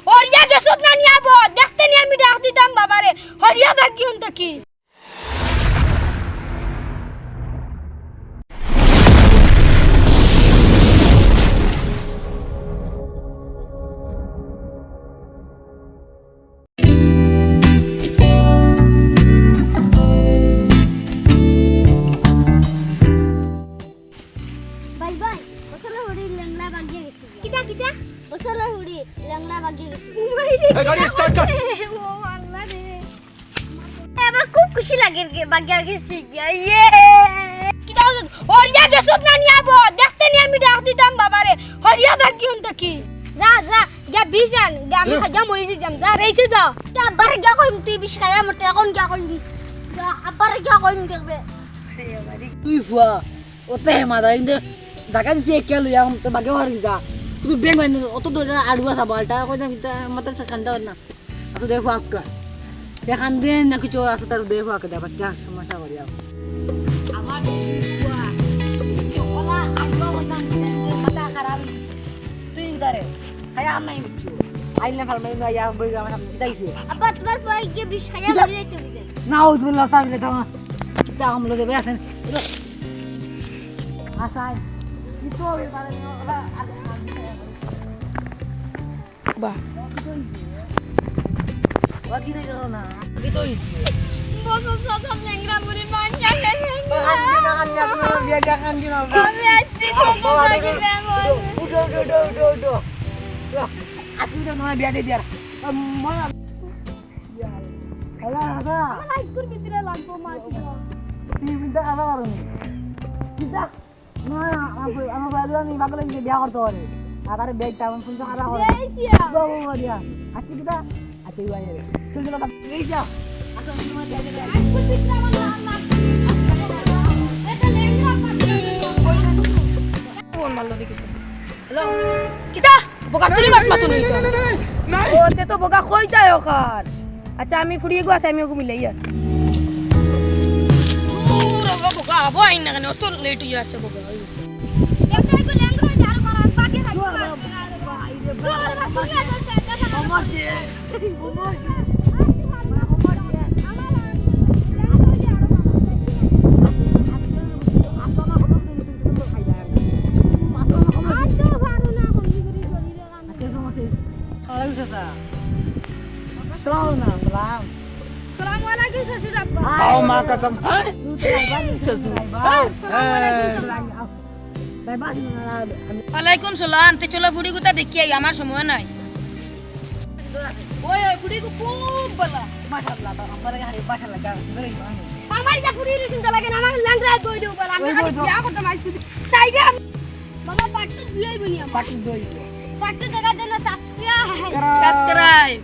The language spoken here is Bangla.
হরিয়া গেছত না নিয়াব দেখতে নি আমি ডাক দিতাম বাবারে হরিয়া থাকি উন থাকি বাই বাই ওসলে হুড়ি লেংলা বাগিয়ে গেছে কিটা কিটা ওসলে হুড়ি লেংলা বাগিয়ে গেছে এই গাড়ি স্টার্ট কর ও আল্লাহ রে আমার খুব খুশি লাগে বাগিয়ে গেছে ইয়ে কিটা হরিয়া গেছত না নিয়াব দেখতে নি আমি ডাক দিতাম বাবারে হরিয়া থাকি উন থাকি যা যা গা বিজান গা আমি খাজা মরিছি যাম যা রেইছে যা আবার গিয়া কইম তুই বিশায়া মতে এখন গিয়া কইম আবার গিয়া কইম দেখবে তুই ফুয়া ওতে মাদা ইন্দে জায়গা দিছি কে লইয়া তো বাগে হরি যা তুই বেং মানে অত দূরে আড়ুয়া সাবালটা কই না মিতা মতে খান্দা না আসো দেখো আপকা দেখান দেন না কিছু আছে তার দেখো আকে দেবা যা সমস্যা করিয়া আমার ফুয়া ওলা আড়ুয়া বলতা মাথা খারাপ তুই ইদারে হায়া আমি বুঝছো আইলে ফালমাই না ইয়া বই আমার সামনে দাইছে আবার তোমার পয় গিয়ে বিশায়া মরে যাইতে হবে নাউজুবিল্লাহ তাআলা তামা কিতা আমলো দেবে আছেন আসাই itu paling ba lagi nih corona gitu itu Vasam সসম লেংরা মুড়ি বাঞ্জা biar jangan gimana আমি আসছি কত বাকি বেমন udah aku udah mau biar dia mana alah apa আইকুর ভিতরে লাগবো মাছ minta apa orang kita না আমার বাড়ি নি বাগলে গিয়ে বিয়া করতে পারে আর ব্যাগ টাউন শুনতে আরা হয় দেইছিয়া বাবা মারিয়া আজকে কিটা আজকে বাইরে চল চল এই যা আসো তোমার ব্যাগ দে আইকুর ভিতরে আমার নাম নাম এটা লেংরা পাতি ফোন মারলো দেখিস হ্যালো কিটা বোকা তুলি মাত মাতো নি ও তে তো বোকা কই যায় ওখান আচ্ছা আমি ফুরিয়ে গো আছে আমি ওকে মিলাই আর ওরে বোকা আবো আইন না কেন তো লেট হই আসছে বোকা একটাই কো লেংরা ঝাড় করার বাকি থাকবে आओ मां कसम ওয়ালাইকুম সালাম তে চলো বুড়ি গুতা দেখি আই আমার সময় নাই ওই ওই বুড়ি কো খুব বলা মাশাআল্লাহ আমার গাড়ি মাশাআল্লাহ গরে আমার যা ফুড়ি রসুন লাগে না আমার ল্যাংড়া কই দেও বল আমি খালি বিয়া করতে মাইছি তাই গে বাবা পাট্টু দিয়েই বনি আমার পাটি দই পাট্টু জায়গা জন্য সাবস্ক্রাইব